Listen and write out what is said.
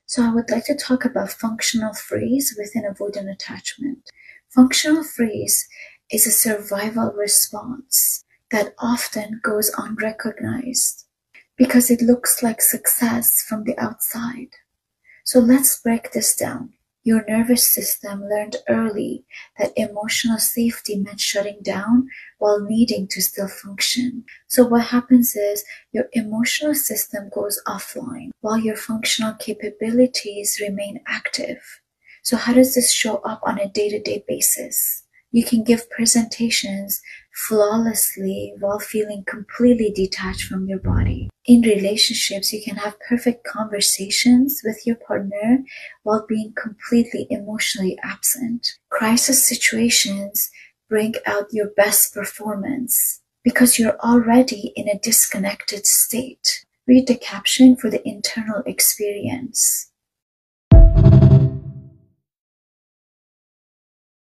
So I would like to talk about functional freeze within avoidant attachment. Functional freeze is a survival response that often goes unrecognized because it looks like success from the outside. So let's break this down. Your nervous system learned early that emotional safety meant shutting down while needing to still function. So what happens is your emotional system goes offline while your functional capabilities remain active. So how does this show up on a day-to-day basis? You can give presentations flawlessly while feeling completely detached from your body. In relationships, you can have perfect conversations with your partner while being completely emotionally absent. Crisis situations bring out your best performance because you're already in a disconnected state. Read the caption for the internal experience.